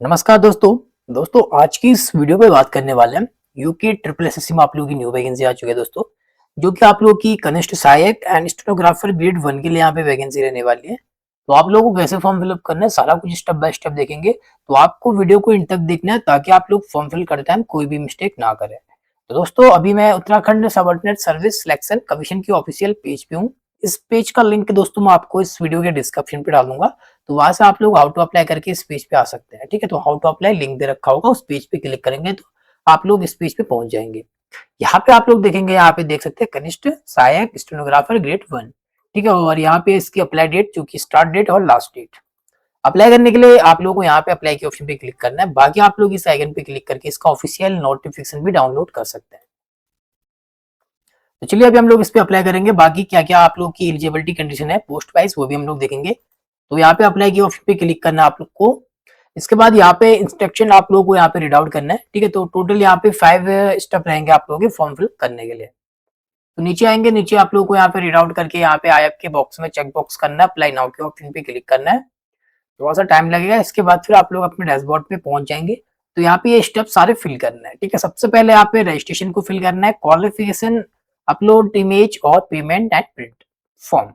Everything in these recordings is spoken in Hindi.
नमस्कार दोस्तों आज की इस वीडियो पे बात करने वाले हैं यूके ट्रिपल एसएससी में आप लोगों की न्यू वैकेंसी आ चुकी है दोस्तों, जो कि आप लोगों की कनिष्ठ सहायक एंड स्टेनोग्राफर ग्रेड 1 के लिए यहाँ पे वैकेंसी रहने वाली है। तो आप लोगों को कैसे फॉर्म फिलअप करना है सारा कुछ स्टेप बाय स्टेप देखेंगे, तो आपको वीडियो को इन तक देखना है ताकि आप लोग फॉर्म फिल करते टाइम कोई भी मिस्टेक ना करें। तो दोस्तों अभी मैं Uttarakhand subordinate service selection commission की ऑफिशियल पेज पे हूँ। इस पेज का लिंक दोस्तों मैं आपको इस वीडियो के डिस्क्रिप्शन पे डालूंगा, तो वहां से आप लोग हाउ टू अप्लाई करके इस पेज पे आ सकते हैं। ठीक है, तो हाउ टू अप्लाई लिंक दे रखा होगा, उस पेज पे क्लिक करेंगे तो आप लोग इस पेज पे पहुंच जाएंगे। यहाँ पे आप लोग देखेंगे, यहाँ पे देख सकते हैं कनिष्ठ सहायक स्टेनोग्राफर ग्रेड 1। ठीक है, और यहाँ पे इसकी अप्लाई डेट जो कि स्टार्ट डेट और लास्ट डेट। अप्लाई करने के लिए आप लोगों को यहाँ पे अप्लाई के ऑप्शन पे क्लिक करना है। बाकी आप लोग इस आइकन पे क्लिक करके इसका ऑफिशियल नोटिफिकेशन भी डाउनलोड कर सकते हैं। तो चलिए अभी हम लोग इस पे अप्लाई करेंगे। बाकी क्या क्या आप लोग की एलिजिबिलिटी कंडीशन है पोस्ट वाइज वो भी हम लोग देखेंगे। तो यहाँ पे अप्लाई के ऑप्शन पे क्लिक करना है आप लोग को। इसके बाद यहाँ पे इंस्ट्रक्शन आप लोगों को यहाँ पे रीड आउट करना है। ठीक है, तो टोटल यहाँ पे 5 स्टेप रहेंगे आप लोगों के फॉर्म फिल करने के लिए। तो नीचे आएंगे, नीचे आप लोगों को यहाँ पे रीड आउट करके यहाँ पे आई के बॉक्स में चेक बॉक्स करना है, अप्लाई नाउ के ऑप्शन पे क्लिक करना है। थोड़ा सा टाइम लगेगा, इसके बाद फिर आप लोग अपने डैशबोर्ड पे पहुंच जाएंगे। तो यहाँ पे ये स्टेप सारे फिल करना है। ठीक है, सबसे पहले यहाँ पे रजिस्ट्रेशन को फिल करना है, क्वालिफिकेशन, अपलोड इमेज और पेमेंट एंड प्रिंट फॉर्म।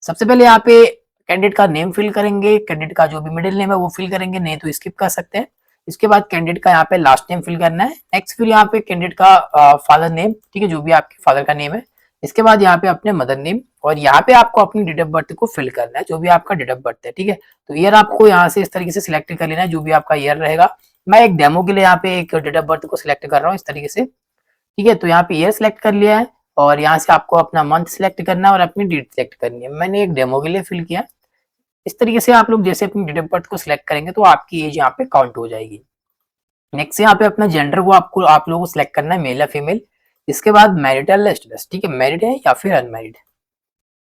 सबसे पहले यहाँ पे कैंडिडेट का नेम फिल करेंगे, कैंडिडेट का जो भी मिडिल नेम है वो फिल करेंगे, नहीं तो स्किप कर सकते हैं। इसके बाद कैंडिडेट का यहाँ पे लास्ट नेम फिल करना है। नेक्स्ट फिर यहाँ पे कैंडिडेट का फादर नेम, ठीक है, जो भी आपके फादर का नेम है। इसके बाद यहाँ पे अपने मदर नेम, और यहाँ पे आपको अपनी डेट ऑफ बर्थ को फिल करना है, जो भी आपका डेट ऑफ बर्थ है। ठीक है, तो ईयर आपको यहाँ से इस तरीके से सिलेक्ट कर लेना है, जो भी आपका ईयर रहेगा। मैं एक डेमो के लिए यहाँ पे एक डेट ऑफ बर्थ को सिलेक्ट कर रहा हूँ इस तरीके से। ठीक है, तो यहाँ पे ईयर सिलेक्ट कर लिया है, और यहाँ से आपको अपना मंथ सिलेक्ट करना है और अपनी डेट सिलेक्ट करनी है। मैंने एक डेमो के लिए फिल किया। इस तरीके से आप लोग जैसे अपनी डेट ऑफ बर्थ को सिलेक्ट करेंगे तो आपकी एज यहाँ पे काउंट हो जाएगी। नेक्स्ट यहाँ पे अपना जेंडर को आप लोगों को सिलेक्ट करना है, मेल या फीमेल। इसके बाद मैरिटल स्टेटस, ठीक है, मैरिड है या फिर अनमैरिड।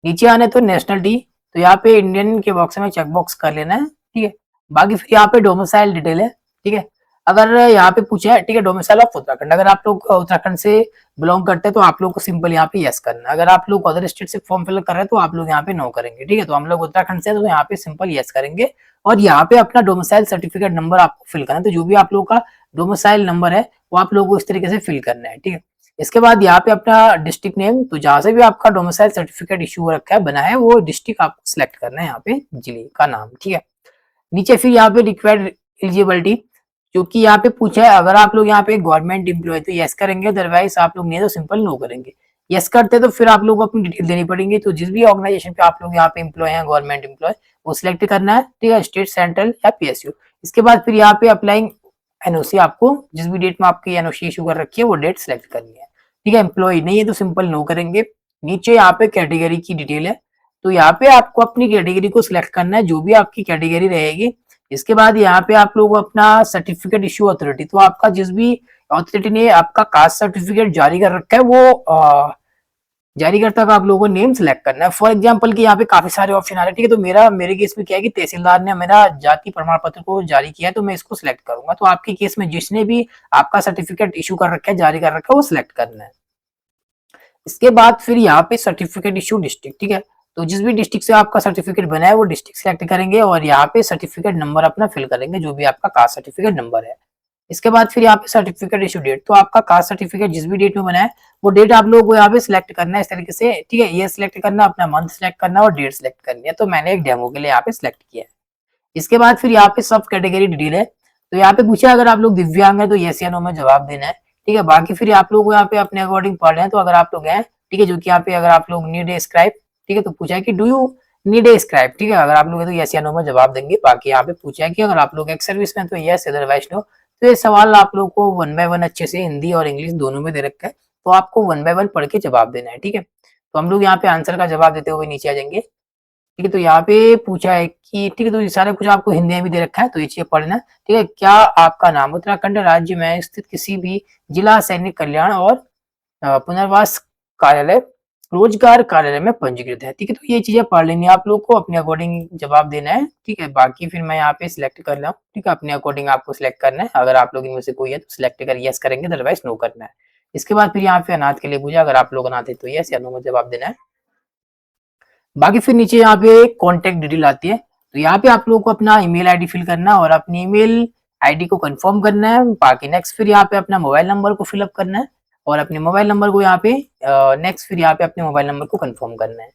नीचे आने तो नेशनलिटी, तो यहाँ पे इंडियन के बॉक्स में चेक बॉक्स कर लेना है। ठीक है, बाकी फिर यहाँ पे डोमिसाइल डिटेल है। ठीक है, अगर यहाँ पे पूछा है, ठीक है, डोमिसाइल ऑफ उत्तराखंड, अगर आप लोग उत्तराखंड से बिलोंग करते हैं तो आप लोग को सिंपल यहाँ पे यस करना है। अगर आप लोग अदर स्टेट से फॉर्म फिल कर रहे हैं तो आप लोग यहाँ पे नो करेंगे। ठीक है, तो हम लोग उत्तराखंड से तो यहाँ पे सिंपल यस करेंगे, और यहाँ पे अपना डोमिसाइल सर्टिफिकेट नंबर आपको फिल करना है। तो जो भी आप लोग का डोमिसाइल नंबर है वो आप लोग को इस तरीके से फिल करना है। ठीक है, इसके बाद यहाँ पे अपना डिस्ट्रिक्ट नेम, तो जहां से भी आपका डोमिसाइल सर्टिफिकेट इशू रखा है बना है वो डिस्ट्रिक्ट आपको सिलेक्ट करना है, यहाँ पे जिले का नाम। ठीक है, नीचे फिर यहाँ पे रिक्वायर्ड एलिजिबिलिटी, जो कि यहाँ पे पूछा है अगर आप लोग यहाँ पे गवर्नमेंट एम्प्लॉय तो यस करेंगे, अदरवाइज आप लोग नहीं तो सिंपल नो करेंगे। यस करते तो फिर आप लोग को अपनी डिटेल देनी पड़ेगी। तो जिस भी ऑर्गेनाइजेशन पे आप लोग यहाँ पे एम्प्लॉय हैं, गवर्नमेंट एम्प्लॉय, वो सिलेक्ट करना है। ठीक है, स्टेट, सेंट्रल या पीएसयू। इसके बाद फिर यहाँ पे अप्लाइंग एनओसी, आपको जिस भी डेट में आपकी एनओसी इशू कर रखी है वो डेट सिलेक्ट करनी है। ठीक है, एम्प्लॉय नहीं है तो सिंपल नो करेंगे। नीचे यहाँ पे कैटेगरी की डिटेल है, तो यहाँ पे आपको अपनी कैटेगरी को सिलेक्ट करना है, जो भी आपकी कैटेगरी रहेगी। इसके बाद यहाँ पे आप लोग अपना सर्टिफिकेट इशू अथॉरिटी, तो आपका जिस भी अथॉरिटी ने आपका कास्ट सर्टिफिकेट जारी कर रखा है वो जारीकर्ता का आप लोगों को नेम सिलेक्ट करना है। फॉर एग्जांपल कि यहाँ पे काफी सारे ऑप्शन आ रहे हैं। ठीक है, तो मेरे केस में क्या है कि तहसीलदार ने मेरा जाति प्रमाण पत्र को जारी किया है, तो मैं इसको सिलेक्ट करूंगा। तो आपके केस में जिसने भी आपका सर्टिफिकेट इशू कर रखा है, जारी कर रखा है, वो सिलेक्ट करना है। इसके बाद फिर यहाँ पे सर्टिफिकेट इशू डिस्ट्रिक्ट, ठीक है, तो जिस भी डिस्ट्रिक्ट से आपका सर्टिफिकेट बना है वो डिस्ट्रिक्ट सिलेक्ट करेंगे, और यहाँ पे सर्टिफिकेट नंबर अपना फिल करेंगे, जो भी आपका कास्ट सर्टिफिकेट नंबर है। इसके बाद फिर यहाँ पे सर्टिफिकेट इशू डेट, तो आपका कास्ट सर्टिफिकेट जिस भी डेट में बना है वो डेट आप लोगों को यहाँ पे सिलेक्ट करना है इस तरीके से। ठीक है, ये सिलेक्ट करना, अपना मंथ सिलेक्ट करना और डेट सिलेक्ट करनी है। तो मैंने एक डेमो के लिए यहाँ पे सिलेक्ट किया है। इसके बाद फिर यहाँ पे सब कैटेगरी डिटेल है, तो यहाँ पे पूछा अगर आप लोग दिव्यांग है तो यस या नो में जवाब देना है। ठीक है, बाकी फिर आप लोग यहाँ पे अपने अकॉर्डिंग पढ़ रहे हैं, तो अगर आप लोग हैं, ठीक है, जो कि यहाँ पे अगर आप लोग नीड ए स्क्राइब, ठीक है, तो पूछा है कि do you need a scribe. ठीक है, अगर आप लोग है तो यस या नो में जवाब देंगे। बाकी यहाँ पे पूछा है कि अगर आप लोग एक्स सर्विस में तो यस, अदरवाइज नो। तो ये सवाल आप लोग को वन बाय वन अच्छे से हिंदी और इंग्लिश दोनों में दे रखा है, तो आपको वन बाय वन पढ़ के जवाब देना है। ठीक है, तो हम लोग यहाँ पे आंसर का जवाब देते हुए नीचे आ जाएंगे। ठीक है, तो यहाँ पे पूछा है कि ठीक है, तो ये सारा कुछ आपको हिंदी में भी दे रखा है, तो ये चीजें पढ़ना। ठीक है, क्या आपका नाम उत्तराखंड राज्य में स्थित किसी भी जिला सैनिक कल्याण और पुनर्वास कार्यालय, रोजगार कार्यालय में पंजीकृत है। ठीक है, तो ये चीजें पढ़ लेनी है, आप लोग को अपने अकॉर्डिंग जवाब देना है। ठीक है, बाकी फिर मैं यहाँ पे सिलेक्ट कर रहा हूँ। ठीक है, अपने अकॉर्डिंग आपको सिलेक्ट करना है, अगर आप लोग इनमें से कोई है तो सिलेक्ट कर यस करेंगे, अदरवाइज नो करना है। इसके बाद फिर यहाँ पे अनाथ के लिए पूछा, अगर आप लोग अनाथ है तो यस या नो में जवाब देना है। बाकी फिर नीचे यहाँ पे कॉन्टेक्ट डिटेल आती है, तो यहाँ पे आप लोगों को अपना ईमेल आईडी फिल करना है और अपनी ईमेल आईडी को कंफर्म करना है। बाकी नेक्स्ट फिर यहाँ पे अपना मोबाइल नंबर को फिलअप करना है और अपने मोबाइल नंबर को यहाँ पे नेक्स्ट फिर यहाँ पे अपने मोबाइल नंबर को कंफर्म करना है।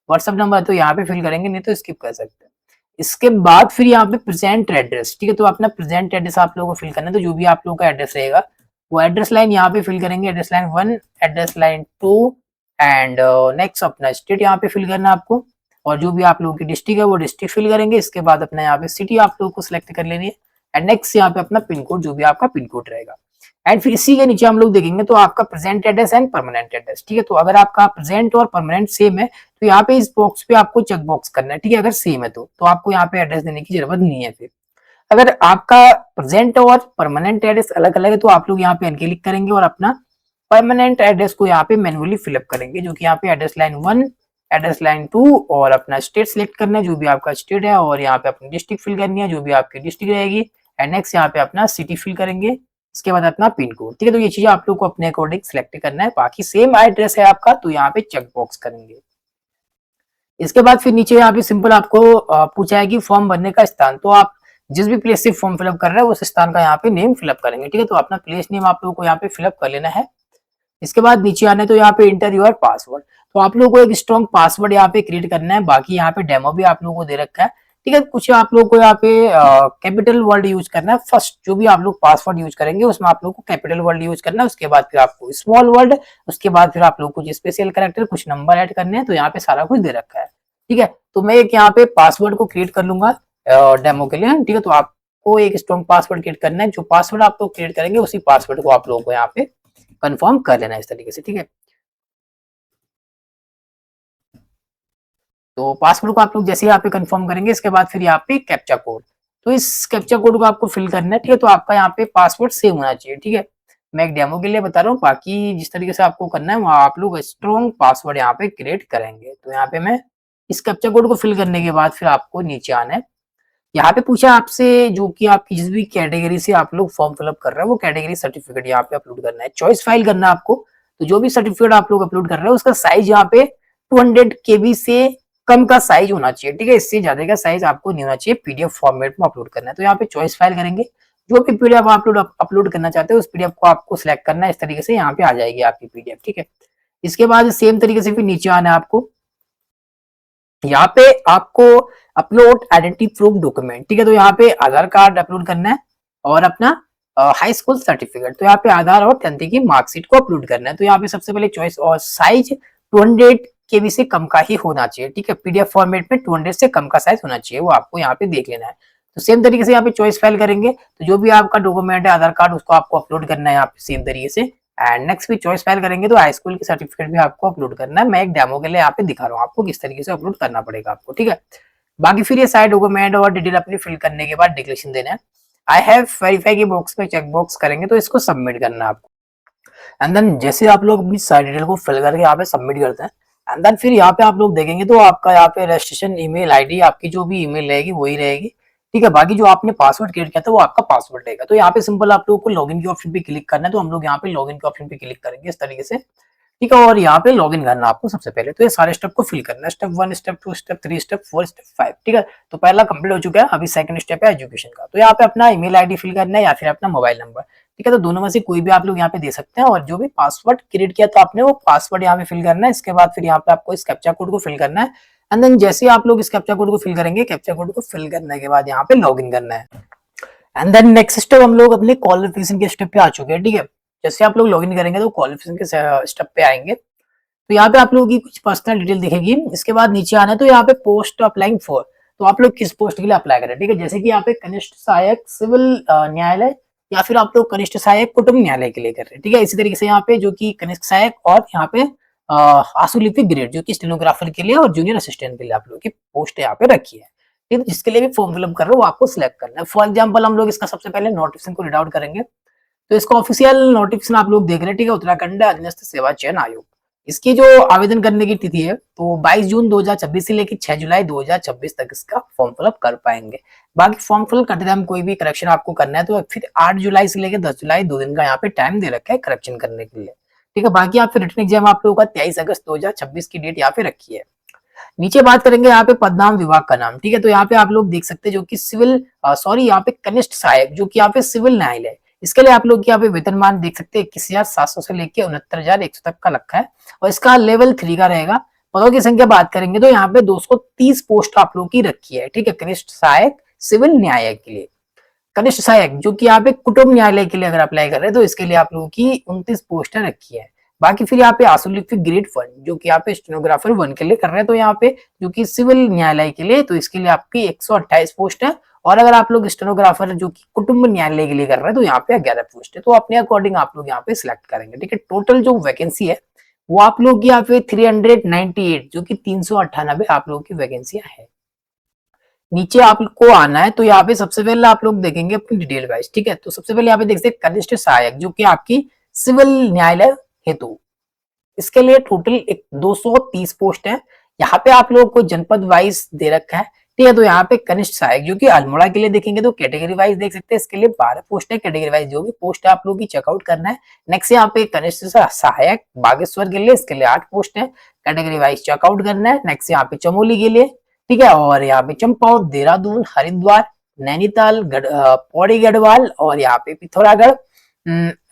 व्हाट्सएप नंबर तो यहाँ पे फिल करेंगे, नहीं तो स्किप कर सकते हैं। इसके बाद फिर यहाँ पे प्रेजेंट एड्रेस, ठीक है, तो अपना प्रेजेंट एड्रेस आप लोगों को फिल करना है। तो जो भी आप लोगों का एड्रेस रहेगा वो एड्रेस लाइन यहाँ पे फिल करेंगे, address line 1, address line 2 and next अपना स्टेट यहाँ पे फिल करना है आपको, और जो भी आप लोगों की डिस्ट्रिक्ट है वो डिस्ट्रिक्ट फिल करेंगे। इसके बाद अपना यहाँ पे सिटी आप लोगों को सिलेक्ट कर लेनी है एंड नेक्स्ट यहाँ पे अपना पिन कोड, जो भी आपका पिन कोड रहेगा। एंड फिर इसी के नीचे हम लोग देखेंगे तो आपका present address and permanent address, ठीक है। तो अगर आपका प्रेजेंट और परमानेंट सेम है तो यहाँ पे इस बॉक्स पे आपको चेक बॉक्स करना है, ठीक है। अगर सेम है तो आपको यहाँ पे एड्रेस देने की जरूरत नहीं है। फिर अगर आपका प्रेजेंट और परमानेंट एड्रेस अलग अलग है तो आप लोग यहाँ पे अनक्लिक करेंगे और अपना परमानेंट एड्रेस को यहाँ पे मैन्युअली फिलअप करेंगे, जो कि यहाँ पे एड्रेस लाइन 1, एड्रेस लाइन 2 और अपना स्टेट सिलेक्ट करना है, जो भी आपका स्टेट है, और यहाँ पे अपनी डिस्ट्रिक्ट फिल करनी है, जो भी आपकी डिस्ट्रिक्ट रहेगी। एंड नेक्स्ट यहाँ पे अपना सिटी फिल करेंगे, इसके बाद अपना पिन कोड, ठीक है। तो ये चीजें आप लोग को अपने अकॉर्डिंग सिलेक्ट करना है। बाकी सेम एड्रेस है आपका तो यहाँ पे चेक बॉक्स करेंगे। इसके बाद फिर नीचे यहाँ पे सिंपल आपको पूछा है कि फॉर्म भरने का स्थान, तो आप जिस भी प्लेस से फॉर्म फिलअप कर रहे हैं उस स्थान का यहाँ पे नेम फिलअप करेंगे, ठीक है। तो अपना प्लेस नेम आप लोगों को यहाँ पे फिलअप कर लेना है। इसके बाद नीचे आने तो यहाँ पे इंटर योर पासवर्ड, तो आप लोगों को एक स्ट्रॉन्ग पासवर्ड यहाँ पे क्रिएट करना है। बाकी यहाँ पे डेमो भी आप लोगों को दे रखा है, ठीक है। कुछ आप लोगों को यहाँ पे कैपिटल वर्ड यूज करना है। फर्स्ट जो भी आप लोग पासवर्ड यूज करेंगे उसमें आप लोगों को कैपिटल वर्ड यूज करना है, उसके बाद फिर आपको स्मॉल वर्ड, उसके बाद फिर आप लोग कुछ स्पेशल कैरेक्टर, कुछ नंबर ऐड करने हैं। तो यहाँ पे सारा कुछ दे रखा है, ठीक है। तो मैं एक यहाँ पे पासवर्ड को क्रिएट कर लूंगा डेमो के लिए, ठीक है। तो आपको एक स्ट्रॉन्ग पासवर्ड क्रिएट करना है। जो पासवर्ड आप लोग क्रिएट करेंगे उसी पासवर्ड को आप लोगों को यहाँ पे कंफर्म कर लेना है इस तरीके से, ठीक है। तो पासवर्ड को आप लोग जैसे ही यहाँ पे कंफर्म करेंगे इसके बाद फिर यहाँ पे कैप्चा कोड, तो इस कैप्चा कोड को आपको फिल करना है, ठीक है। तो आपका यहाँ पे पासवर्ड सेव होना चाहिए, ठीक है। मैं एक डेमो के लिए बता रहा हूँ, बाकी जिस तरीके से आपको करना है वहाँ आप लोग स्ट्रॉन्ग पासवर्ड यहाँ पे क्रिएट करेंगे। तो यहाँ पे मैं इस कैप्चा कोड को फिल करने के बाद फिर आपको नीचे आना है। यहाँ पे पूछा आपसे जो कि आपकी जिस भी कैटेगरी से आप लोग फॉर्म फिलअप कर रहे हैं वो कैटेगरी सर्टिफिकेट यहाँ पे अपलोड करना है। चॉइस फाइल करना है आपको। तो जो भी सर्टिफिकेट आप लोग अपलोड कर रहे हैं उसका साइज यहाँ पे 200 KB से कम का साइज होना चाहिए, ठीक है। इससे ज्यादा का साइज आपको नहीं होना चाहिए। पीडीएफ फॉर्मेट में अपलोड करना है। तो यहाँ पे चॉइस फाइल करेंगे, जो भी पीडीएफ आप लोग अपलोड करना चाहते हैं उस पीडीएफ को आपको सिलेक्ट करना है। इस तरीके से यहाँ पे आ जाएगी आपकी पीडीएफ, ठीक है। इसके बाद सेम तरीके से फिर नीचे आना है आपको। यहाँ पे आपको अपलोड आइडेंटिटी प्रूफ डॉक्यूमेंट, ठीक है। तो यहाँ पे आधार कार्ड अपलोड करना है और अपना हाई स्कूल सर्टिफिकेट। तो यहाँ पे आधार और 10th की मार्कशीट को अपलोड करना है। तो यहाँ पे सबसे पहले चॉइस और साइज 200 KB से कम का ही होना चाहिए, ठीक है। पीडीएफ फॉर्मेट में 200 से कम का साइज होना चाहिए, वो आपको यहाँ पे देख लेना है। तो सेम तरीके से यहाँ पे चॉइस फाइल करेंगे, तो जो भी आपका डॉक्यूमेंट है आधार कार्ड उसको आपको अपलोड करना है यहाँ पे सेम तरीके से। एंड नेक्स्ट भी चॉइस फाइल करेंगे तो हाई स्कूल की सर्टिफिकेट भी आपको अपलोड करना है। मैं एक डेमो के लिए यहाँ पे दिखा रहा हूँ आपको किस तरीके से अपलोड करना पड़ेगा आपको, ठीक है। बाकी फिर ये सारे डॉक्यूमेंट और डिटेल अपनी फिल करने के बाद डिक्लेरेशन देना है। आई हैव वेरीफाई के बॉक्स में चेक बॉक्स करेंगे तो इसको सबमिट करना है आपको। एंड देन जैसे आप लोग अपनी सारी डिटेल को फिल करके यहाँ पे सबमिट करते हैं एंड देन फिर यहाँ पे आप लोग देखेंगे तो आपका यहाँ पे रजिस्ट्रेशन ईमेल आईडी आपकी जो भी ईमेल रहेगी वही रहेगी, ठीक है। बाकी जो आपने पासवर्ड क्रिएट किया था वो आपका पासवर्ड रहेगा। तो यहाँ पे सिंपल आप लोगों को लॉगिन के ऑप्शन पे क्लिक करना है। तो हम लोग यहाँ पे लॉगिन के ऑप्शन पे क्लिक करेंगे इस तरीके से, ठीक है। और यहाँ पे लॉगिन करना आपको सबसे पहले। तो ये सारे स्टेप को फिल करना है, step 1, step 2, step 3, step 4, step 5, ठीक है। तो पहला कंप्लीट हो चुका है, अभी सेकंड स्टेप है एजुकेशन का। तो यहाँ पे अपना ईमेल आईडी फिल करना है या फिर अपना मोबाइल नंबर, ठीक है। तो दोनों में से कोई भी आप लोग यहाँ पे दे सकते हैं। और जो भी पासवर्ड क्रिएट किया तो आपने वो पासवर्ड यहाँ पे फिल करना है। इसके बाद फिर यहाँ पे आपको इस कैप्चा कोड को फिल करना है। एंड देन जैसे आप लोग इस कैप्चा कोड को फिल करेंगे, कैप्चा कोड को फिल करने के बाद यहाँ पे लॉगिन करना है। एंड देन नेक्स्ट स्टेप हम लोग अपने क्वालिफिकेशन के स्टेप पे आ चुके हैं, ठीक है। जैसे आप लोग लॉगिन करेंगे तो क्वालिफिकेशन के स्टेप पे आएंगे। तो यहाँ पे आप लोगों की कुछ पर्सनल डिटेल दिखेगी। इसके बाद नीचे आना है तो यहाँ पे पोस्ट अप्लाइंग फॉर, तो आप लोग किस पोस्ट के लिए अप्लाई करें, ठीक है। जैसे कि यहाँ पे कनिष्ठ सहायक सिविल न्यायालय या फिर आप लोग कनिष्ठ सहायक कुटुंब न्यायालय के लिए कर रहे हैं, ठीक है। इसी तरीके से यहाँ पे जो कि कनिष्ठ सहायक और यहाँ पे आशुलिपिक ग्रेड जो कि स्टेनोग्राफर के लिए और जूनियर असिस्टेंट के लिए आप लोग की पोस्ट यहाँ पे रखी है, ठीक है। जिसके लिए भी फॉर्म फिलअप कर रहे हो वो आपको सिलेक्ट करना है। फॉर एग्जाम्पल हम लोग इसका सबसे पहले नोटिफिकेशन को रीड आउट करेंगे। तो इसका ऑफिशियल नोटिफिकेशन आप लोग देख रहे हैं, ठीक है। उत्तराखंड अधीनस्थ सेवा चयन आयोग, इसकी जो आवेदन करने की तिथि है तो 22 जून 2026 से लेकर 6 जुलाई 2026 तक इसका फॉर्म फिलअप कर पाएंगे। बाकी फॉर्म फिल करते टाइम कोई भी करेक्शन आपको करना है तो फिर 8 जुलाई से लेकर 10 जुलाई 2 दिन का यहाँ पे टाइम दे रखा है करेक्शन करने के लिए, ठीक है। बाकी आप फिर रिटन एग्जाम आप लोगों का 23 अगस्त 2026 की डेट यहाँ पे रखी है। नीचे बात करेंगे यहाँ पे पदनाम विभाग का नाम, ठीक है। तो यहाँ पे आप लोग देख सकते हैं जो कि सिविल सॉरी यहाँ पे कनिष्ठ सहायक जो कि यहाँ पे सिविल न्यायालय है, इसके लिए आप लोग यहाँ पे वेतनमान देख सकते हैं 21,700 से लेके 69,100 तक का रखा है और इसका लेवल 3 का रहेगा। पदों की संख्या बात करेंगे तो यहाँ पे 230 पोस्ट आप लोग की रखी है, ठीक है, कनिष्ठ सहायक सिविल न्यायालय के लिए। कनिष्ठ सहायक जो कि यहाँ पे कुटुंब न्यायालय के लिए अगर अप्लाई कर रहे हैं तो इसके लिए आप लोगों की 29 पोस्टें रखी है। बाकी फिर यहाँ पे आशुलिपिक ग्रेड 1 जो कि यहाँ पे स्टेनोग्राफर 1 के लिए कर रहे हैं, तो यहाँ पे जो कि सिविल न्यायालय के लिए, तो इसके लिए आपकी 128 पोस्ट है। और अगर आप लोग स्टेनोग्राफर जो कि कुटुंब न्यायालय के लिए कर रहे हैं तो यहाँ पे 11 पोस्ट है। तो अपने अकॉर्डिंग आप लोग यहाँ पे सिलेक्ट करेंगे, ठीक है। टोटल जो वैकेंसी है वो आप लोग यहाँ पे 398 जो कि 398 आप लोगों की वैकेंसियां है। नीचे आपको आना है तो यहाँ पे सबसे पहले आप लोग देखेंगे अपनी डिटेल वाइज, ठीक है। तो सबसे पहले यहाँ पे देख सकते हैं कनिष्ठ सहायक जो कि आपकी सिविल न्यायालय हेतु, इसके लिए टोटल एक 230 पोस्ट है। यहाँ पे आप लोगों को जनपद वाइज दे रखा है, ठीक है। तो यहाँ पे कनिष्ठ सहायक जो कि अल्मोड़ा के लिए देखेंगे तो कैटेगरी वाइज देख सकते हैं, इसके लिए 12 पोस्ट है। कैटेगरी वाइज जो भी पोस्ट है आप लोगों की चेकआउट करना है। नेक्स्ट यहाँ पे कनिष्ठ सहायक बागेश्वर के लिए, इसके लिए 8 पोस्ट है, कैटेगरी वाइज चेकआउट करना है। नेक्स्ट यहाँ पे चमोली के लिए, ठीक है, और यहाँ पे चंपावत, देहरादून, हरिद्वार, नैनीताल, पौड़ी गढ़वाल और यहाँ पे पिथौरागढ़,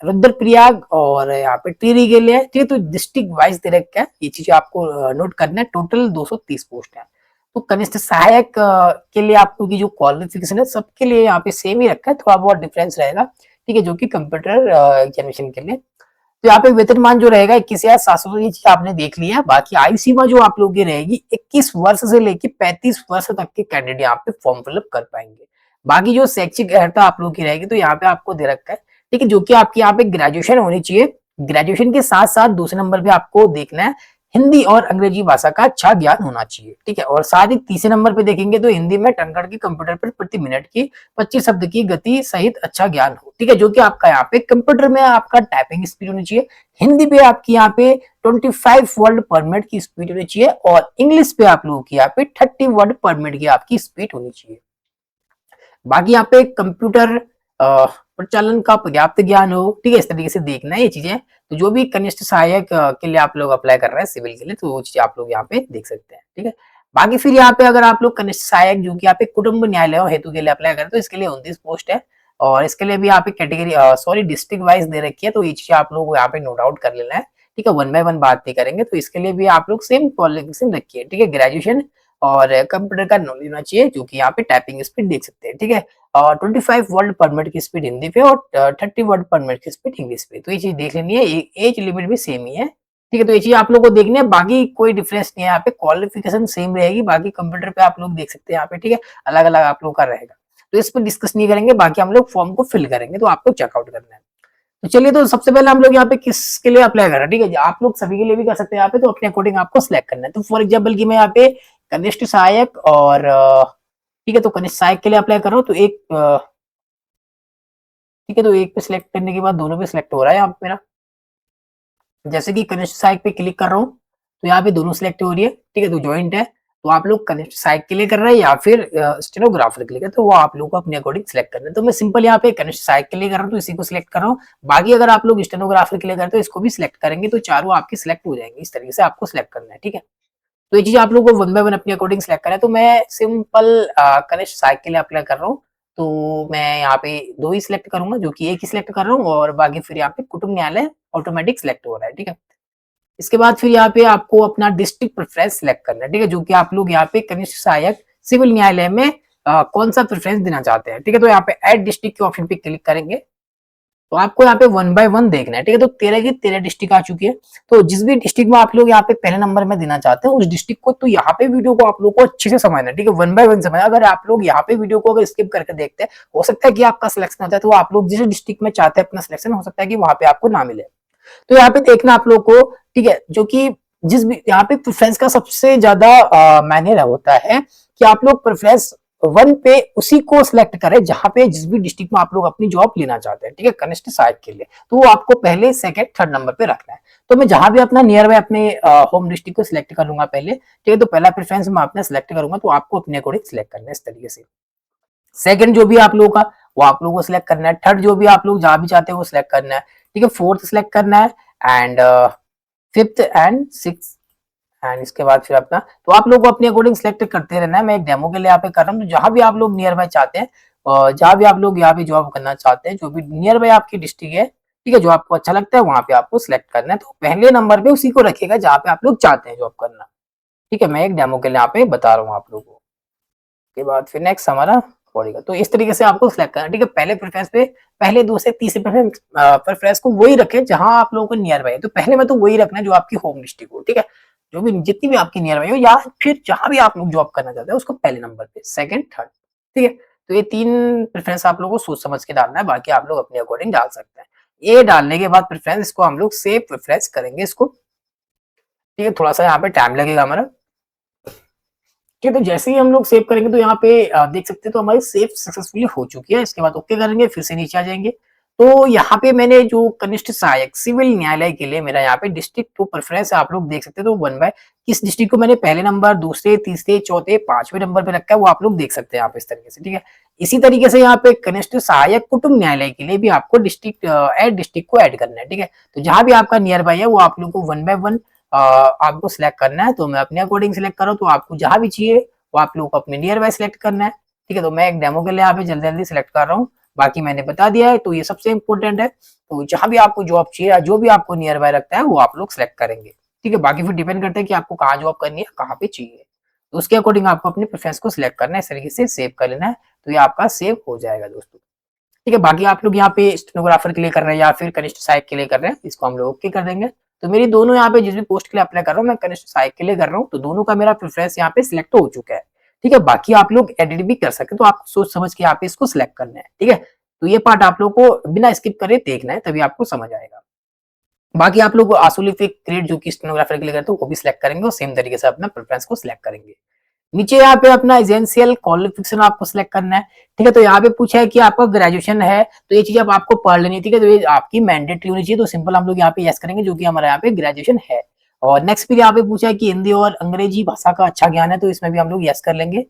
रुद्रप्रयाग और यहाँ पे टिहरी के लिए, ठीक है। तो डिस्ट्रिक्ट वाइज दे रखा है, ये चीजें आपको नोट करना है। टोटल 230 पोस्ट है। तो कनिष्ठ सहायक के लिए आपको की जो क्वालिफिकेशन है सबके लिए यहाँ पे सेम ही रखा है, थोड़ा बहुत डिफरेंस रहेगा, ठीक है, जो कि कंप्यूटर एग्जामिनेशन के लिए। तो यहाँ पे वेतनमान जो रहेगा 21,700, ये चीज आपने देख लिया। बाकी आयु सीमा जो आप लोगों की रहेगी 21 वर्ष से लेके 35 वर्ष तक के कैंडिडेट यहाँ पे फॉर्म फिलअप कर पाएंगे। बाकी जो शैक्षिक अर्हता आप लोगों की रहेगी तो यहाँ पे आपको दे रखा है, ठीक है, जो कि आपकी यहाँ पे ग्रेजुएशन होनी चाहिए। ग्रेजुएशन के साथ साथ दूसरे नंबर पे आपको देखना है हिंदी और अंग्रेजी भाषा का अच्छा ज्ञान होना चाहिए, ठीक है। और साथ ही तीसरे नंबर पे देखेंगे तो हिंदी में टंकण की कंप्यूटर पर प्रति मिनट की 25 शब्द की गति सहित अच्छा ज्ञान हो, ठीक है, जो कि आपका यहाँ पे कंप्यूटर में आपका टाइपिंग स्पीड होनी चाहिए। हिंदी पे आपकी यहाँ पे 25 वर्ड पर मिनट की स्पीड होनी चाहिए और इंग्लिश पे आप लोगों की यहाँ पे 30 वर्ड पर मिनट की आपकी स्पीड होनी चाहिए। बाकी यहाँ पे कंप्यूटर प्रचालन का पर्याप्त ज्ञान हो, ठीक है, इस तरीके से देखना है ये चीजें। तो जो भी कनिष्ठ सहायक के लिए आप लोग अप्लाई कर रहे हैं सिविल के लिए, तो वो चीज आप लोग यहाँ पे देख सकते हैं, ठीक है। बाकी फिर यहाँ पे अगर आप लोग कनिष्ठ सहायक जो कि यहाँ पे कुटुंब न्यायालय हेतु के लिए अप्लाई करें तो इसके लिए 29 पोस्ट है और इसके लिए भी यहाँ पे कैटेगरी सॉरी डिस्ट्रिक्ट वाइज दे रखी है, तो ये चीज आप लोग यहाँ पे नोट आउट कर लेना है, ठीक है। 1 बाय 1 बात नहीं करेंगे। तो इसके लिए भी आप लोग सेम क्वालिफिकेशन रखिए, ठीक है, ग्रेजुएशन और कंप्यूटर का नॉलेज होना चाहिए, जो कि यहाँ पे टाइपिंग स्पीड देख सकते हैं, ठीक है। 25 वर्ड पर मिनट की स्पीड हिंदी पे और 30 वर्ड पर मिनट की स्पीड इंग्लिश पे, तो ये चीज देख लेनी है। एज लिमिट भी सेम ही है, ठीक है। तो ये चीज आप लोगों को देखनी है, बाकी कोई डिफरेंस नहीं है, यहाँ पे क्वालिफिकेशन सेम रहेगी। बाकी कंप्यूटर पे आप लोग देख सकते हैं यहाँ पे, ठीक है, अलग अलग आप लोग का रहेगा, तो इस पर डिस्कस नहीं करेंगे। बाकी हम लोग फॉर्म को फिल करेंगे, तो आपको चेकआउट करना है। तो चलिए, तो सबसे पहले हम लोग यहाँ पे किसके लिए अप्लाई कर रहे हैं, ठीक है, आप लोग सभी के लिए भी कर सकते हैं यहाँ पे, तो अपने अकॉर्डिंग आपको सिलेक्ट करना है। तो फॉर एग्जाम्पल की मैं यहाँ पे कनिष्ठ सहायक और ठीक है, तो कनिष्ठ सहायक के लिए अप्लाई कर रहा हूँ, तो एक ठीक है, तो एक पे सिलेक्ट करने के बाद दोनों पे सिलेक्ट हो रहा है यहाँ पे मेरा। जैसे कि कनिष्ठ सहायक पे क्लिक कर रहा हूँ तो यहाँ पे दोनों सिलेक्ट हो रही है, ठीक है, तो ज्वाइंट है। तो आप लोग कनिष्ठ सहायक के लिए कर रहे हैं या फिर स्टेनोग्राफर के लिए, तो वो आप लोग को अपने अकॉर्डिंग सिलेक्ट करना है। तो मैं सिंपल यहाँ पे कनिष्ठ सहायक के लिए कर रहा हूँ तो इसी को सिलेक्ट कर रहा हूँ। बाकी अगर आप लोग स्टेनोग्राफर के लिए करते हो इसको भी सिलेक्ट करेंगे तो चारों आपके सिलेक्ट हो जाएंगे। इस तरीके से आपको सिलेक्ट करना है, ठीक है। तो ये चीज आप लोगों को 1 बाय 1 अपने अकॉर्डिंग सिलेक्ट करना है। तो मैं सिंपल कनिष्ठ सहायक के लिए अप्लाई कर रहा हूँ, तो मैं यहाँ पे 2 ही सिलेक्ट करूंगा, जो कि एक ही सिलेक्ट कर रहा हूँ और बाकी फिर यहाँ पे कुटुंब न्यायालय ऑटोमेटिक सिलेक्ट हो रहा है, ठीक है। इसके बाद फिर यहाँ पे आपको अपना डिस्ट्रिक्ट प्रेफरेंस सिलेक्ट करना है, ठीक है, जो कि आप लोग यहाँ पे कनिष्ठ सहायक सिविल न्यायालय में कौन सा प्रेफरेंस देना चाहते हैं, ठीक है। तो यहाँ पे ऐड डिस्ट्रिक्ट के ऑप्शन पे क्लिक करेंगे तो आपको यहाँ पे 1 बाय 1 देखना है, ठीक है। तो 13 की 13 डिस्ट्रिक्ट आ चुकी है। तो जिस भी डिस्ट्रिक्ट में आप लोग यहाँ पे पहले नंबर में देना चाहते हैं उस डिस्ट्रिक्ट को, तो यहाँ पे वीडियो को आप लोग को अच्छे से समझना है, ठीक है, 1 बाय 1 समझना। अगर आप लोग यहाँ पे वीडियो को अगर स्किप करके देखते हैं, हो सकता है कि आपका सिलेक्शन होता है, तो आप लोग जिस डिस्ट्रिक्ट में चाहते हैं अपना सिलेक्शन, हो सकता है कि वहां पे आपको ना मिले। तो यहाँ पे देखना आप लोग को, ठीक है, जो कि जिस भी यहाँ पे प्रेफरेंस का सबसे ज्यादा मायने होता है कि आप लोग प्रेफरेंस 1 पे उसी को सिलेक्ट करें जहां पे जिस भी डिस्ट्रिक्ट में आप लोग अपनी जॉब लेना चाहते हैं, ठीक है, कनिष्ठ सहायक के लिए। तो वो आपको पहले, सेकंड, थर्ड नंबर पे रखना है। तो मैं जहां भी अपना नियर बाय अपने होम डिस्ट्रिक्ट को सिलेक्ट कर लूंगा पहले, ठीक है। तो पहला प्रेफरेंस मैं अपने सिलेक्ट करूंगा, तो आपको अपने अकॉर्डिंग सिलेक्ट करना है इस तरीके से। सेकंड जो भी आप लोगों का वो आप लोगों को सिलेक्ट करना है। थर्ड जो भी आप लोग जहां भी चाहते हैं वो सिलेक्ट करना है, ठीक है। फोर्थ सिलेक्ट करना है and fifth and six and इसके बाद फिर अपना, तो आप लोग को अपने अकॉर्डिंग सिलेक्ट करते रहना है। मैं एक डेमो के लिए यहाँ पे कर रहा हूँ, तो जहां भी आप लोग नियर बाय चाहते हैं और जहां भी आप लोग यहाँ पे जॉब करना चाहते हैं, जो भी नियर बाय आपकी डिस्ट्रिक्ट है, ठीक है, जो आपको अच्छा लगता है वहां पे आपको सिलेक्ट करना है। तो पहले नंबर पे उसी को रखिएगा जहाँ पे आप लोग चाहते हैं जॉब करना, ठीक है। मैं एक डेमो के लिए यहाँ पे बता रहा हूँ आप लोगों को। के बाद फिर नेक्स्ट हमारा पड़ेगा, तो इस तरीके से आपको सिलेक्ट करना है, ठीक है। पहले प्रेफरेंस पे, पहले दूसरे तीसरे प्रेफरेंस को वही रखें जहां आप लोगों को नियर बाय है। तो पहले में तो वही रखना है जो आपकी होम डिस्ट्रिक्ट हो, ठीक है। जो भी जितनी भी आपकी नियर बाय हो, या फिर जहां भी आप लोग जॉब करना चाहते हैं उसको पहले नंबर पे, सेकंड, थर्ड, ठीक है। तो ये 3 प्रेफरेंस आप लोगों को सोच समझ के डालना है, बाकी आप लोग अपने अकॉर्डिंग डाल सकते हैं। ये डालने के बाद प्रेफरेंस, इसको हम लोग सेव प्रेफरेंस करेंगे इसको, ठीक है। थोड़ा सा यहाँ पे टाइम लगेगा हमारा, ठीक है। तो जैसे ही हम लोग सेव करेंगे तो यहाँ पे देख सकते हैं, तो हमारी सेव सक्सेसफुली हो चुकी है। इसके बाद ओके करेंगे, फिर से नीचे आ जाएंगे। तो यहाँ पे मैंने जो कनिष्ठ सहायक सिविल न्यायालय के लिए मेरा यहाँ पे डिस्ट्रिक्ट तो प्रेफरेंस आप लोग देख सकते हैं, तो 1 बाय किस डिस्ट्रिक्ट को मैंने पहले नंबर, दूसरे, तीसरे, चौथे, 5वें नंबर पे रखा है, वो आप लोग देख सकते हैं यहाँ पे इस तरीके से, ठीक है। इसी तरीके से यहाँ पे कनिष्ठ सहायक कुटुंब न्यायालय के लिए भी आपको डिस्ट्रिक्ट एड डिस्ट्रिक्ट को ऐड करना है, ठीक है। तो जहां भी आपका नियर बाय है वो आप लोग को 1 बाय 1 आपको सिलेक्ट करना है। तो मैं अपने अकॉर्डिंग सिलेक्ट कर रहा हूँ, तो आपको जहां भी चाहिए वो आप लोग को अपने नियर बाय सिलेक्ट करना है, ठीक है। तो मैं एक डेमो के लिए यहाँ पे जल्दी जल्दी सिलेक्ट कर रहा हूँ, बाकी मैंने बता दिया है। तो ये सबसे इंपॉर्टेंट है, तो जहां भी आपको जॉब चाहिए, जो भी आपको नियर बाय लगता है वो आप लोग सिलेक्ट करेंगे, ठीक है। बाकी फिर डिपेंड करता है कि आपको कहाँ जॉब करनी है, कहाँ पे चाहिए, तो उसके अकॉर्डिंग आपको अपने प्रेफरेंस को सिलेक्ट करना है, इस तरीके से सेव कर लेना है। तो ये आपका सेव हो जाएगा दोस्तों, ठीक है। बाकी आप लोग यहाँ पे स्टेनोग्राफर के लिए कर रहे हैं या फिर कनिष्ठ सहायक के लिए कर रहे हैं, इसको हम लोग ओके कर देंगे। तो मेरी दोनों यहाँ पे जिस भी पोस्ट के लिए अप्लाई कर रहा हूँ, मैं कनिष्ठ सहायक के लिए कर रहा हूँ, तो दोनों का मेरा प्रेफरेंस यहाँ पे सिलेक्ट हो चुका है, ठीक है। बाकी आप लोग एडिट भी कर सकते हैं, तो आप सोच समझ के यहाँ पे इसको सिलेक्ट करना है, ठीक है। तो ये पार्ट आप लोग को बिना स्किप करे देखना है, तभी आपको समझ आएगा। बाकी आप लोग आइसोलिफिक ग्रेड जो कि स्टेनोग्राफर के लिए करते हैं वो भी सिलेक्ट करेंगे और सेम तरीके से अपना प्रेफरेंस को सिलेक्ट करेंगे। नीचे यहाँ पे अपना एजेंशियल क्वालिफिकेशन आपको सिलेक्ट करना है, ठीक है। तो यहाँ पे पूछा है कि आपका ग्रेजुएशन है, तो ये चीज अब आपको पढ़ लेनी है, ठीक है। तो ये आपकी मैंडेटरी होनी चाहिए, तो सिंपल हम लोग यहाँ पे यस करेंगे, जो कि हमारा यहाँ पे ग्रेजुएशन है। और नेक्स्ट फिर यहाँ पे पूछा है कि हिंदी और अंग्रेजी भाषा का अच्छा ज्ञान है, तो इसमें भी हम लोग यस कर लेंगे।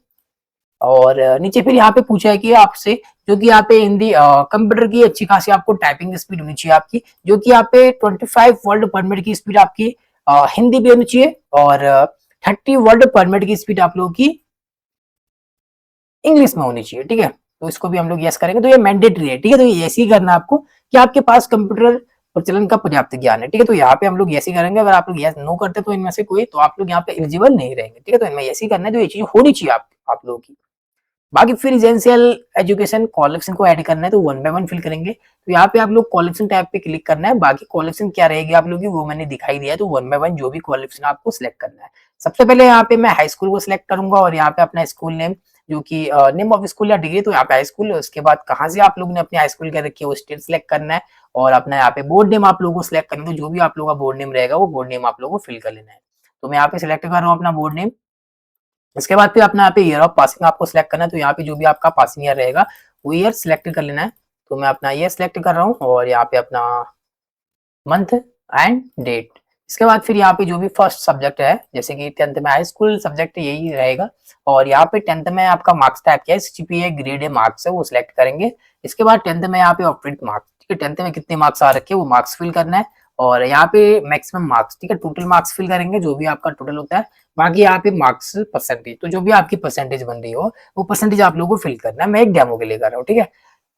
और नीचे फिर यहाँ पे पूछा है कि आपसे, जो कि यहाँ पे हिंदी कंप्यूटर की अच्छी खासी आपको टाइपिंग स्पीड होनी चाहिए आपकी, जो कि यहाँ पे 25 वर्ड पर मिनट की स्पीड आपकी हिंदी भी होनी चाहिए, और 30 वर्ड पर मिनट की स्पीड आप लोगों की इंग्लिश में होनी चाहिए, ठीक है। तो इसको भी हम लोग यस करेंगे, तो ये मैंडेटरी है, ठीक है। तो ये ऐसे ही करना है आपको कि आपके पास कंप्यूटर प्रचलन का पर्याप्त ज्ञान है, ठीक है। तो यहाँ पे हम लोग यस ही करेंगे। अगर आप लोग यस नो करते तो इनमें से कोई, तो आप लोग यहाँ पे एलिजिबल नहीं रहेंगे, ठीक है। तो इनमें यस ही करना है, तो ये चीज होनी चाहिए आप लोगों की। बाकी फिर एजेंशियल एजुकेशन क्वालिफिकेशन को ऐड करना है, तो 1 बाय 1 फिल करेंगे। तो यहाँ पे आप लोग क्वालिफिकेशन टैब पे क्लिक करना है। बाकी क्वालिफिकेशन क्या रहेगी आप लोगों की वो मैंने दिखाई दिया है, तो 1 बाय 1 जो भी क्वालिफिकेशन आपको सिलेक्ट करना है। सबसे पहले यहाँ पे मैं हाई स्कूल को सिलेक्ट करूंगा, और यहाँ पे अपना स्कूल नेम, जो कि नेम ऑफ स्कूल या डिग्री, तो यहाँ पे हाई स्कूल। उसके बाद कहाँ से आप लोगों ने अपनी हाई स्कूल कर रखी है वो स्टेट सिलेक्ट करना है, और अपना यहाँ पे बोर्ड नेम आप लोगों को सिलेक्ट करना है। तो जो भी आप लोगों का बोर्ड नेम रहेगा वो बोर्ड नेम आप लोगों को फिल कर लेना है। तो मैं यहाँ पे सिलेक्ट कर रहा हूँ अपना बोर्ड नेम। इसके बाद फिर अपना यहाँ पे ईयर ऑफ पासिंग आपको सिलेक्ट करना है, तो यहाँ पे जो भी आपका पासिंग ईयर रहेगा वो ईयर सिलेक्ट कर लेना है। तो मैं अपना ईयर सिलेक्ट कर रहा हूँ, और यहाँ पे अपना मंथ एंड डेट। इसके बाद फिर यहाँ पे जो भी फर्स्ट सब्जेक्ट है, जैसे कि 10th में हाई स्कूल सब्जेक्ट यही रहेगा, और यहाँ पे 10th में आपका मार्क्स टाइप क्या है, सीजीपीए ग्रेड ए मार्क्स है, वो सिलेक्ट करेंगे। इसके बाद 10th में यहाँ पे ऑप्टेड मार्क्स, ठीक है, 10th में कितने मार्क्स आ रखे हैं वो मार्क्स फिल करना है, और यहाँ पे मैक्सिमम मार्क्स, ठीक है, टोटल मार्क्स फिल करेंगे जो भी आपका टोटल होता है। बाकी यहाँ पे मार्क्स परसेंटेज, तो जो भी आपकी परसेंटेज बन रही हो वो परसेंटेज आप लोगों को फिल करना है। मैं एक डेमो के लिए कर रहा हूँ, ठीक है।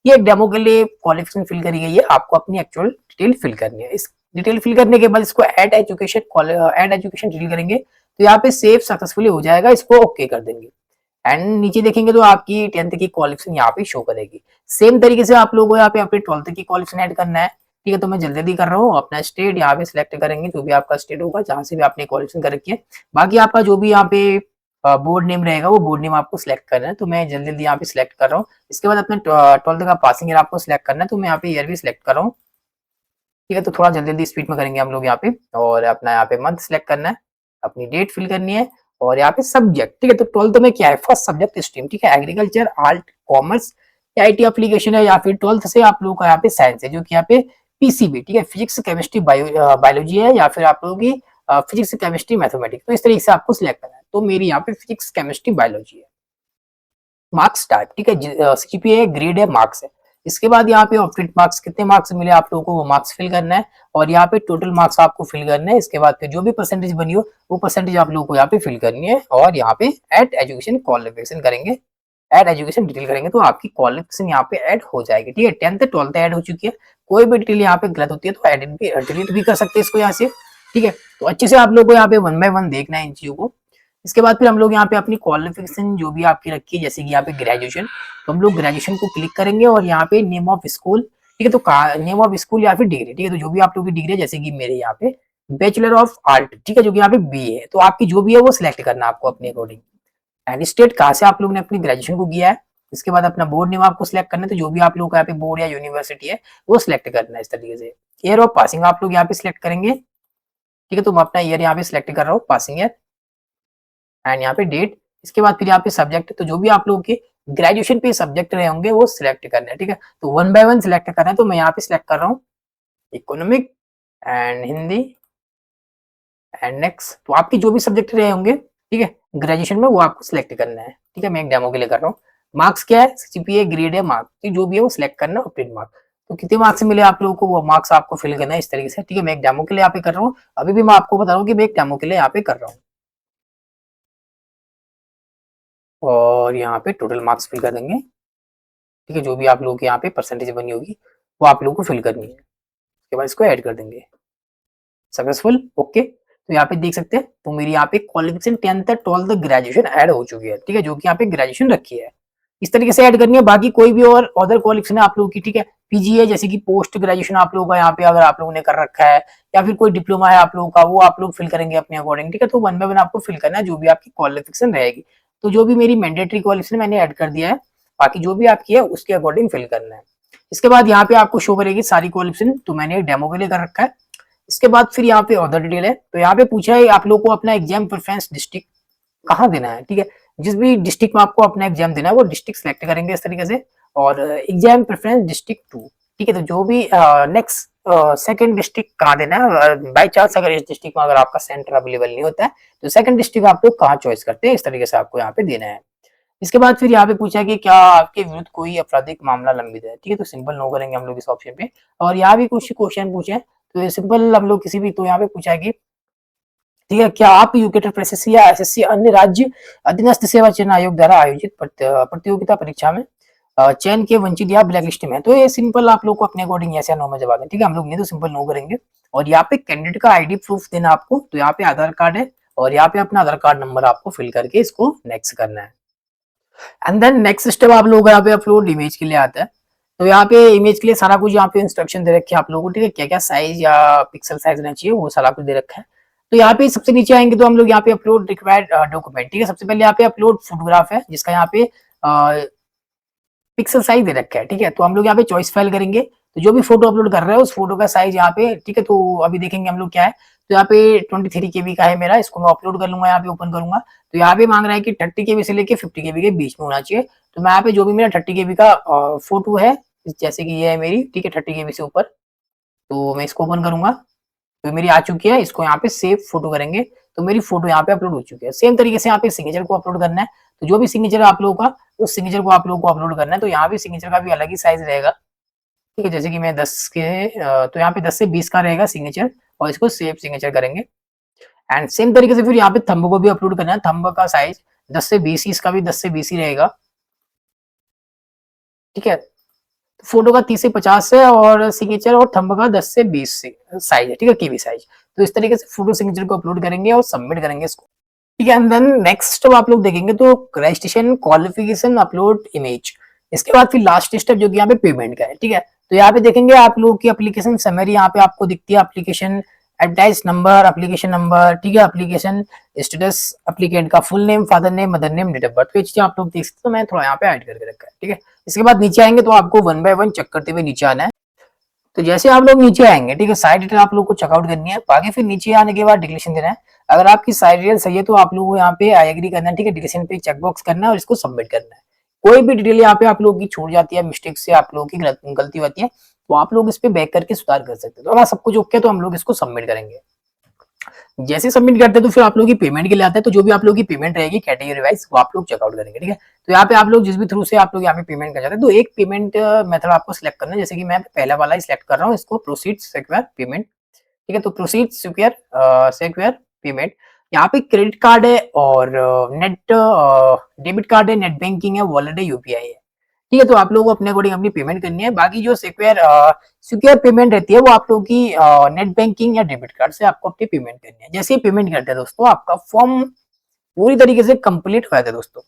ये एक डेमो के लिए क्वालिफिकेशन फिल करी गई है, आपको अपनी एक्चुअल डिटेल फिल करनी है। इस डिटेल फिल करने के बाद इसको ऐड एजुकेशन डिटेल करेंगे, तो यहाँ पे सेव सक्सेसफुली हो जाएगा, इसको ओके कर देंगे। एंड नीचे देखेंगे तो आपकी 10th की क्वालिफिकेशन यहाँ पे शो करेगी। सेम तरीके से आप लोगों को यहाँ पे अपने 12th की क्वालिफिकेशन ऐड करना है, ठीक है। तो मैं जल्दी जल्दी कर रहा हूँ। अपना स्टेट यहाँ पे सिलेक्ट करेंगे, जो भी आपका स्टेट होगा जहां से भी आपने क्वालिफिकेशन कर रखी है। बाकी आपका जो भी यहाँ पे बोर्ड नेम रहेगा वो बोर्ड नेम आपको सिलेक्ट करना है, तो मैं जल्दी जल्दी यहाँ पे सिलेक्ट कर रहा हूँ। इसके बाद अपने 12th का पासिंग ईयर आपको सिलेक्ट करना है, तो मैं यहाँ पे ईयर भी सिलेक्ट कर रहा हूँ, ठीक है। तो थोड़ा जल्दी जल्दी स्पीड में करेंगे हम लोग यहाँ पे, और अपना यहाँ पे मंथ सिलेक्ट करना है, अपनी डेट फिल करनी है, और यहाँ पे सब्जेक्ट, ठीक है। तो 12th में क्या है, फर्स्ट सब्जेक्ट स्ट्रीम, ठीक है, agriculture, art, commerce, IT application है, या फिर 12th से आप लोगों का यहाँ पे साइंस है, जो कि यहाँ पे पीसीबी, ठीक है, फिजिक्स केमिस्ट्री बायोलॉजी है, या फिर आप लोगों की फिजिक्स केमिस्ट्री मैथमेटिक्स। तो इस तरीके से आपको सिलेक्ट करना है। तो मेरी यहाँ पे फिजिक्स केमिस्ट्री बायोलॉजी है। मार्क्स टाइप, ठीक है, सीजीपीए ग्रेड है, मार्क्स है। इसके बाद यहाँ पे ऑप्टेड मार्क्स कितने मार्क्स मिले आप लोगों को वो मार्क्स फिल करना है और यहाँ पे टोटल मार्क्स आपको फिल करना है। इसके बाद फिर जो भी परसेंटेज बनी हो वो परसेंटेज आप लोगों को यहाँ पे फिल करनी है और यहाँ पे ऐड एजुकेशन क्वालिफिकेशन करेंगे, ऐड एजुकेशन डिटेल करेंगे तो आपकी क्वालिफिकेशन यहाँ पे ऐड हो जाएगी। ठीक है, 10th 12th ऐड हो चुकी है, कोई भी डिटेल यहाँ पे गलत होती है तो एडिट भी डिलीट भी कर सकते हैं इसको यहाँ से। ठीक है, तो अच्छे से आप लोग को यहाँ पे 1 बाय 1 देखना है इन चीजों को। इसके बाद फिर हम लोग यहाँ पे अपनी क्वालिफिकेशन जो भी आपकी रखी है जैसे कि यहाँ पे ग्रेजुएशन, तो हम लोग ग्रेजुएशन को क्लिक करेंगे और यहाँ पे नेम ऑफ स्कूल, ठीक है, तो नेम ऑफ स्कूल या फिर डिग्री, ठीक है, तो जो भी आप लोग की डिग्री है जैसे कि मेरे यहाँ पे बैचलर ऑफ आर्ट, ठीक है, जो कि यहाँ पे बीए है, तो आपकी जो भी है वो सिलेक्ट करना है आपको अपने अकॉर्डिंग। एंड स्टेट कहाँ से आप लोग ने अपनी ग्रेजुएशन को किया है, इसके बाद अपना बोर्ड नेम आपको सिलेक्ट करना है, तो जो भी आप लोग का यहाँ पे बोर्ड या यूनिवर्सिटी है वो सिलेक्ट करना है इस तरीके से। ईयर ऑफ पासिंग आप लोग यहाँ पे सिलेक्ट करेंगे, ठीक है, तो मैं अपना ईयर यहाँ पे सिलेक्ट कर रहा हूँ, पासिंग ईयर एंड यहाँ पे डेट। इसके बाद फिर यहाँ पे सब्जेक्ट, तो जो भी आप लोगों के ग्रेजुएशन पे सब्जेक्ट रहे होंगे वो सिलेक्ट करना है। ठीक है, तो 1 बाय 1 सिलेक्ट करना है, तो मैं यहाँ पे सिलेक्ट कर रहा हूँ economic and Hindi and next. तो आपकी जो भी सब्जेक्ट रहे होंगे, ठीक है, ग्रेजुएशन में वो आपको सिलेक्ट करना है। ठीक है, मैं एक डेमो के लिए कर रहा हूँ। मार्क्स क्या है, सीजीपीए ग्रेड है, मार्क्स जो भी है वो सिलेक्ट करना है, ऑप्टेड मार्क्स। तो कितने मार्क्स मिले आप लोगों को वो मार्क्स आपको फिल करना है इस तरीके से। ठीक है, मैं एक डेमो के लिए यहाँ पे कर रहा हूँ, अभी भी मैं आपको बता रहा हूँ कि मैं एक डेमो के लिए यहाँ पे कर रहा हूँ और यहाँ पे टोटल मार्क्स फिल कर देंगे। ठीक है, जो भी आप लोगों की यहाँ पे परसेंटेज बनी होगी वो आप लोगों को फिल करनी है, उसके बाद इसको ऐड कर देंगे। Successful, okay. तो यहाँ पे देख सकते हैं, तो मेरी यहाँ पे qualification 10th 12th graduation add हो चुकी है। ठीक है, जो कि यहाँ पे ग्रेजुएशन रखी है, इस तरीके से ऐड करनी है। बाकी कोई भी और अदर क्वालिफिकेशन है आप लोगों की, ठीक है, पीजी है जैसे कि पोस्ट ग्रेजुएशन आप लोगों का यहाँ पे अगर आप लोगों ने कर रखा है, या फिर कोई डिप्लोमा है आप लोगों का, वो आप लोग फिल करेंगे अपने अकॉर्डिंग। ठीक है, तो 1 बाय 1 आपको फिल करना है जो भी आपकी क्वालिफिकेशन रहेगी। तो जो भी मेरी मैंडेटरी क्वालिफिकेशन मैंने ऐड कर दिया है, बाकी जो भी आपकी है उसके अकॉर्डिंग फिल करना है। इसके बाद यहाँ पे आपको शो करेगी सारी क्वालिफिकेशन, तो मैंने एक डेमो के लिए कर रखा है। इसके बाद फिर यहाँ पे अदर डिटेल है, तो यहाँ पे पूछा है आप लोग को अपना एग्जाम प्रेफरेंस डिस्ट्रिक्ट कहाँ देना है। ठीक है, जिस भी डिस्ट्रिक्ट में आपको अपना एग्जाम देना है वो डिस्ट्रिक्ट सेलेक्ट करेंगे इस तरीके से, और एग्जाम प्रेफरेंस डिस्ट्रिक्ट 2। ठीक है, तो जो भी नेक्स्ट सेकंड डिस्ट्रिक्ट कहाँ देना है, बाई चांस अगर इस डिस्ट्रिक्ट में अगर आपका सेंटर अवेलेबल नहीं होता है तो सेकंड डिस्ट्रिक्ट आप लोग कहाँ चॉइस करते हैं, इस तरीके से आपको यहाँ पे देना है। इसके बाद फिर यहाँ पे पूछा कि क्या आपके विरुद्ध कोई आपराधिक मामला लंबित है। ठीक है, तो सिंपल नो करेंगे हम लोग इस ऑप्शन पे। और यहाँ भी कुछ क्वेश्चन पूछे हैं, तो ये सिंपल हम लोग किसी भी, तो यहाँ पे पूछा है कि ठीक है, क्या आप यूकेटेड प्रेस या एसएससी अन्य राज्य अधीनस्थ सेवा चयन आयोग द्वारा आयोजित प्रतियोगिता परीक्षा में चयन के वंचित या ब्लैक लिस्ट में? तो ये सिंपल आप लोग को अपने अकॉर्डिंग यस या नो में जवाब है। ठीक है, हम लोग नहीं तो सिंपल नो करेंगे। और यहाँ पे कैंडिडेट का आईडी प्रूफ देना आपको, तो यहाँ पे आधार कार्ड है और यहाँ पे अपना आधार कार्ड नंबर आपको फिल करके इसको नेक्स्ट करना है। एंड देन नेक्स्ट स्टेप आप लोग यहाँ पे अपलोड इमेज के लिए आता है। तो यहाँ पे इमेज के लिए सारा कुछ यहाँ पे इंस्ट्रक्शन दे रखे हैं आप लोगों को। ठीक है, क्या क्या साइज या पिक्सल साइज रहना चाहिए वो सारा कुछ दे रखा है। तो यहाँ पे सबसे नीचे आएंगे तो हम लोग यहाँ पे अपलोड रिक्वायर्ड डॉक्यूमेंट, ठीक है, सबसे पहले यहाँ पे अपलोड फोटोग्राफ है जिसका यहाँ पे पिक्सल साइज दे रखा है। ठीक है, तो हम लोग यहाँ पे चॉइस फाइल करेंगे, तो जो भी फोटो अपलोड कर रहे हैं उस फोटो का साइज यहाँ पे, ठीक है, तो अभी देखेंगे हम लोग क्या है। तो यहाँ पे 23 KB का है मेरा, इसको मैं अपलोड कर लूंगा, यहाँ पे ओपन करूंगा। तो यहाँ पे मांग रहा है कि 30 KB से लेके 50 KB के बीच में होना चाहिए। तो मैं यहाँ पे जो भी मेरा 30 KB का फोटो है, जैसे कि ये है मेरी, ठीक है, 30 KB से ऊपर, तो मैं इसको ओपन करूंगा, तो मेरी आ चुकी है। इसको यहाँ पे सेव फोटो करेंगे, तो मेरी फोटो यहाँ पे अपलोड हो चुकी है। सेम तरीके से यहाँ पे सिग्नेचर को अपलोड करना है, तो जो भी सिग्नेचर आप लोगों का, उस सिग्नेचर को आप लोगों को अपलोड करना है। तो यहाँ पे सिग्नेचर का भी अलग ही साइज रहेगा। ठीक है, जैसे कि मैं 10 के तो यहाँ पे 10 से 20 का रहेगा सिग्नेचर, और इसको सेव सिग्नेचर करेंगे। एंड सेम तरीके से फिर यहाँ पे थंब को भी अपलोड करना है। थंब का साइज 10 से 20, इसका भी 10 से 20 ही रहेगा। ठीक है, फोटो का 30 से 50 है और सिग्नेचर और थंब का 10 से 20 से साइज है। ठीक है, केबी साइज। तो इस तरीके से फोटो सिग्नेचर को अपलोड करेंगे और सबमिट करेंगे इसको। ठीक है, एंड देन नेक्स्ट स्टेप आप लोग देखेंगे तो रजिस्ट्रेशन क्वालिफिकेशन अपलोड इमेज। इसके बाद फिर लास्ट स्टेप जो कि यहाँ पे पेमेंट का है। ठीक है, तो यहाँ पे देखेंगे आप लोगों की एप्लीकेशन समरी यहाँ पे आपको दिखती है, application advertise number, application number, ठीक है, एप्लीकेशन स्टेटस, एप्लीकेंट का full name, father name, mother name, date of birth. तो ये चीजें आप लोग देख सकते हो, मैं थोड़ा यहाँ पे ऐड करके रखा है। ठीक है, इसके बाद नीचे आएंगे तो आपको 1 बाय 1 चेक करते हुए नीचे आना है। तो जैसे आप लोग नीचे आएंगे, ठीक है, साइड डिटेल आप लोग को चेकआउट करनी है। बाकी फिर नीचे आने के बाद डिक्लेरेशन देना है। अगर आपकी साइड डिटेल सही है तो आप लोगों को यहाँ पे आई एग्री करना है। ठीक है, डिक्लेरेशन पे चेकबॉक्स करना है और इसको सबमिट करना है। कोई भी डिटेल यहाँ पे आप लोगों की छूट जाती है, मिस्टेक से आप लोगों की गलती होती है, तो आप लोग इस पे बैक करके सुधार कर सकते हैं। तो अगर सब कुछ ओके तो हम लोग इसको सबमिट करेंगे। जैसे सबमिट करते हैं तो फिर आप लोगों की पेमेंट के लिए आता है, तो जो भी आप लोगों की पेमेंट रहेगी कैटेगरी वाइज वो आप लोग चेकआउट करेंगे, ठीक है। तो यहाँ पे आप लोग जिस भी थ्रू से आप लोग यहाँ पे पेमेंट कर जाते हैं, तो एक पेमेंट मेथड आपको सिलेक्ट करना है, जैसे कि मैं पहला वाला ही सिलेक्ट कर रहा हूँ, इसको प्रोसीड सिक्योर पेमेंट, ठीक है। तो प्रोसीड सिक्योर पेमेंट, यहाँ पे क्रेडिट कार्ड है और नेट डेबिट कार्ड है, नेट बैंकिंग है, वॉलेट है, यूपीआई है, ठीक है। तो आप लोगों को अपने अकॉर्डिंग अपनी पेमेंट करनी है। बाकी जो सिक्योर पेमेंट रहती है वो आप लोगों की नेट बैंकिंग या डेबिट कार्ड से आपको अपनी पेमेंट करनी है। जैसे ही पेमेंट करते हैं दोस्तों, आपका फॉर्म पूरी तरीके से कंप्लीट हो जाता है दोस्तों।